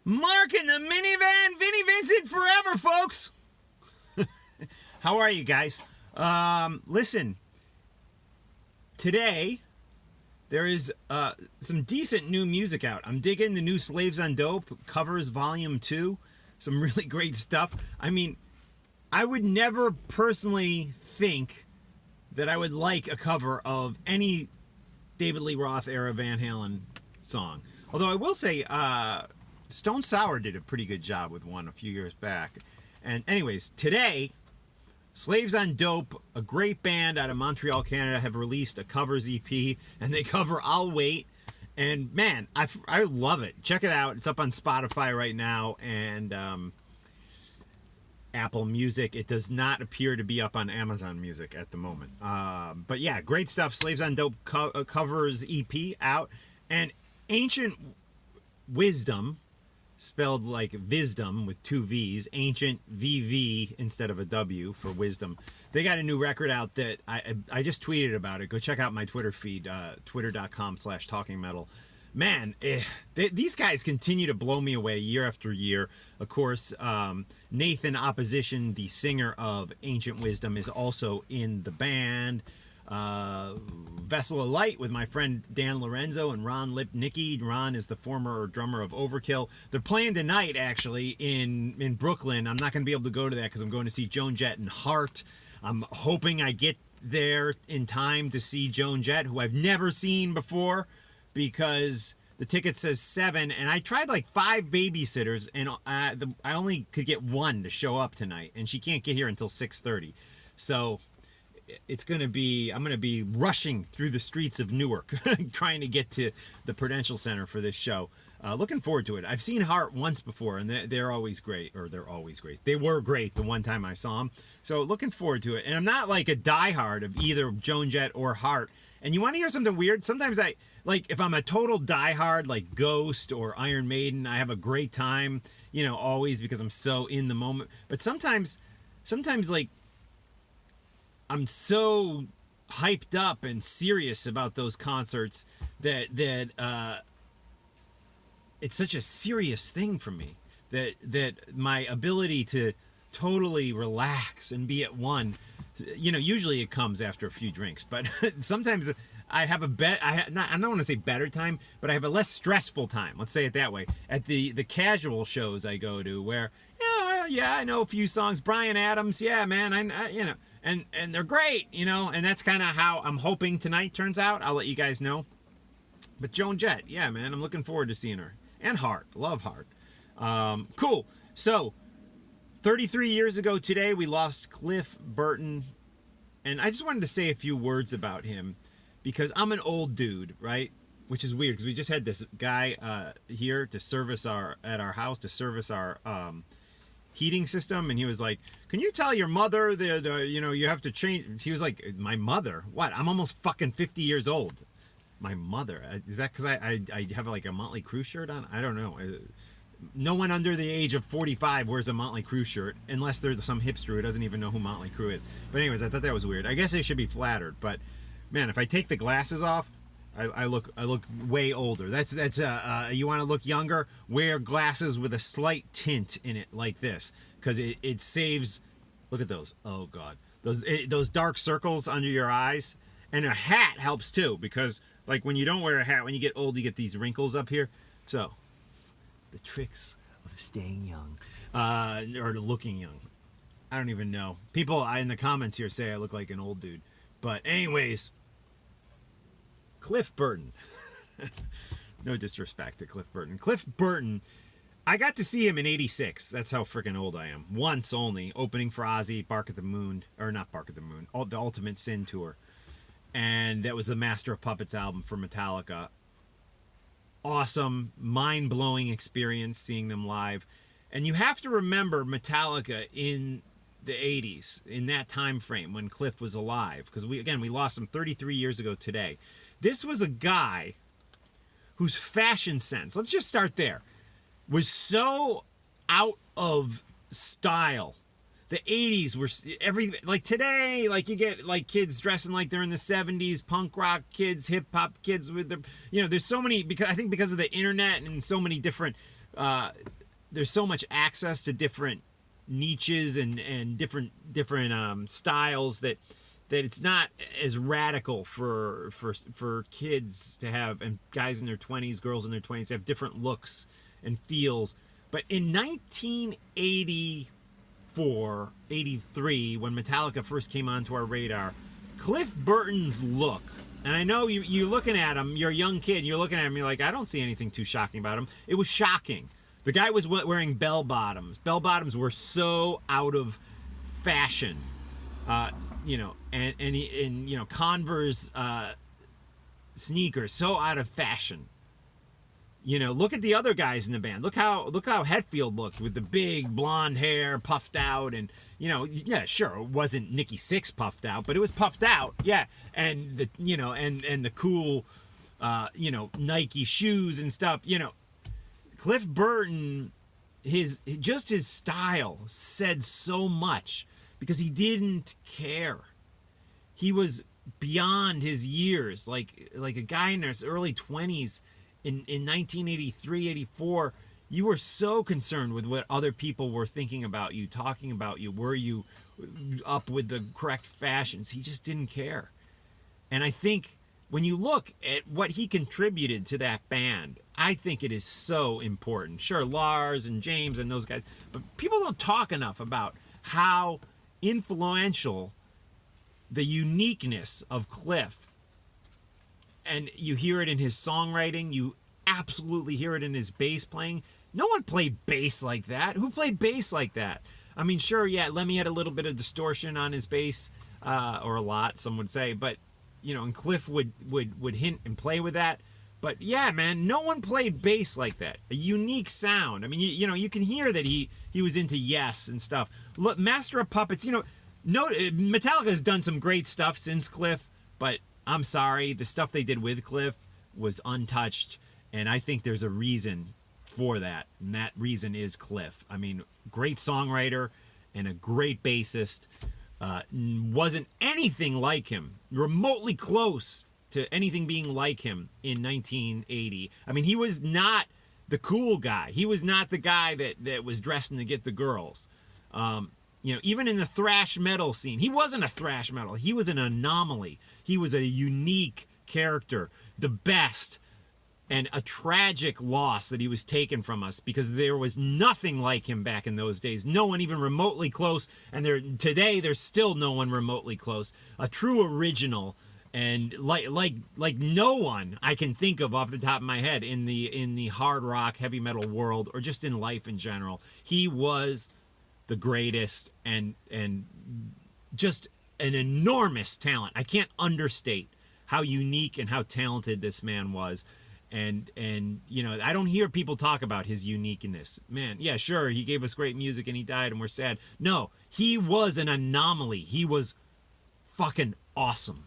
Mark in the minivan, Vinny Vincent forever, folks. How are you guys? Listen, today there is some decent new music out. I'm digging the new Slaves on Dope covers Volume 2. Some really great stuff. I mean, I would never personally think that I would like a cover of any David Lee Roth era Van Halen song. Although I will say, Stone Sour did a pretty good job with one a few years back. And anyways, today, Slaves on Dope, a great band out of Montreal, Canada, have released a covers EP, and they cover I'll Wait. And man, I love it. Check it out. It's up on Spotify right now and Apple Music. It does not appear to be up on Amazon Music at the moment. But yeah, great stuff. Slaves on Dope covers EP out. And Ancient Wisdom, spelled like Visdom with two V's, Ancient VV instead of a W for wisdom. They got a new record out that I just tweeted about it. Go check out my Twitter feed, twitter.com/talkingmetal. Man, these guys continue to blow me away year after year. Of course, Nathan Opposition, the singer of Ancient Wisdom, is also in the band. Vessel of Light with my friend Dan Lorenzo and Ron Lipnicki. Ron is the former drummer of Overkill. They're playing tonight, actually, in Brooklyn. I'm not going to be able to go to that because I'm going to see Joan Jett and Heart. I'm hoping I get there in time to see Joan Jett, who I've never seen before, because the ticket says 7, and I tried like 5 babysitters, and I only could get one to show up tonight, and she can't get here until 6:30. So it's going to be, I'm going to be rushing through the streets of Newark trying to get to the Prudential Center for this show. Looking forward to it. I've seen Heart once before, and they're always great, or they're always great. They were great the one time I saw them. So looking forward to it. And I'm not like a diehard of either Joan Jett or Heart. And you want to hear something weird? Sometimes if I'm a total diehard, like Ghost or Iron Maiden, I have a great time, always because I'm so in the moment. But sometimes like, I'm so hyped up and serious about those concerts that it's such a serious thing for me that my ability to totally relax and be at one, usually it comes after a few drinks, but sometimes I have I don't want to say better time, but I have a less stressful time. Let's say it that way. At the casual shows I go to, where I know a few songs. Bryan Adams, yeah, man, and they're great, and that's kind of how I'm hoping tonight turns out. I'll let you guys know. But Joan Jett, yeah, man, I'm looking forward to seeing her. And Heart, love Heart. Cool. So, 33 years ago today, we lost Cliff Burton, and I just wanted to say a few words about him, because I'm an old dude, right? Which is weird, because we just had this guy here to service our heating system, and he was like, "Can you tell your mother you have to change?" He was like, "My mother? What? I'm almost fucking 50 years old." My mother? Is that because I have like a Motley Crue shirt on? I don't know. No one under the age of 45 wears a Motley Crue shirt, unless they're some hipster who doesn't even know who Motley Crue is. But anyways, I thought that was weird. I guess they should be flattered, but man, if I take the glasses off, I look way older. That's you want to look younger? Wear glasses with a slight tint in it, like this, because it saves. Look at those. Oh God, those dark circles under your eyes. And a hat helps too, because like when you don't wear a hat, when you get old, you get these wrinkles up here. So the tricks of staying young, or looking young. I don't even know. People in the comments here say I look like an old dude. But anyways, Cliff Burton. No disrespect to Cliff Burton. Cliff Burton, I got to see him in '86. That's how freaking old I am. Once only, opening for Ozzy, Bark at the Moon, or not Bark at the Moon, the Ultimate Sin tour. And that was the Master of Puppets album for Metallica. Awesome, mind-blowing experience seeing them live. And you have to remember Metallica in the 80s, in that time frame when Cliff was alive. Because we lost him 33 years ago today. This was a guy whose fashion sense, let's just start there, was so out of style. The 80s were like today, like you get like kids dressing like they're in the 70s, punk rock kids, hip hop kids with their, there's so many, because I think because of the internet and so many different there's so much access to different niches and different styles that it's not as radical for kids to have, and guys in their 20s, girls in their 20s to have different looks and feels. But in 1984, 83, when Metallica first came onto our radar, Cliff Burton's look, and I know you're looking at him, you're a young kid, you're looking at him, you're like, I don't see anything too shocking about him. It was shocking. The guy was wearing bell bottoms. Bell bottoms were so out of fashion, you know, and you know, Converse sneakers, so out of fashion. You know, look at the other guys in the band. Look how Hetfield looked with the big blonde hair, puffed out, and you know, yeah, sure, it wasn't Nikki Sixx puffed out, but it was puffed out, yeah, and the and the cool, you know, Nike shoes and stuff, you know. Cliff Burton, his style said so much because he didn't care. He was beyond his years, like a guy in his early 20s in 1983, 84. You were so concerned with what other people were thinking about you, talking about you. Were you up with the correct fashions? He just didn't care. And I think when you look at what he contributed to that band, I think it is so important. Sure, Lars and James and those guys, but people don't talk enough about how influential the uniqueness of Cliff. And you hear it in his songwriting. You absolutely hear it in his bass playing. No one played bass like that. Who played bass like that? I mean, sure, yeah, Lemmy had a little bit of distortion on his bass, or a lot, some would say, but you know, and Cliff would hint and play with that. But yeah, man, no one played bass like that. A unique sound. I mean, you know, you can hear that he was into Yes and stuff. Look, Master of Puppets, you know, Metallica's done some great stuff since Cliff, but I'm sorry, the stuff they did with Cliff was untouched, and I think there's a reason for that, and that reason is Cliff. I mean, great songwriter and a great bassist. Wasn't anything like him, remotely close to anything being like him in 1980. I mean, he was not the cool guy. He was not the guy that was dressing to get the girls. You know, even in the thrash metal scene, he wasn't a thrash metal. He was an anomaly. He was a unique character, the best, and a tragic loss that he was taken from us because there was nothing like him back in those days. No one even remotely close, and today there's still no one remotely close. A true original, and like no one I can think of off the top of my head in the hard rock, heavy metal world, or just in life in general. He was the greatest and just an enormous talent. I can't understate how unique and how talented this man was. And you know, I don't hear people talk about his uniqueness. Man, yeah, sure, he gave us great music and he died and we're sad. No, he was an anomaly. He was fucking awesome.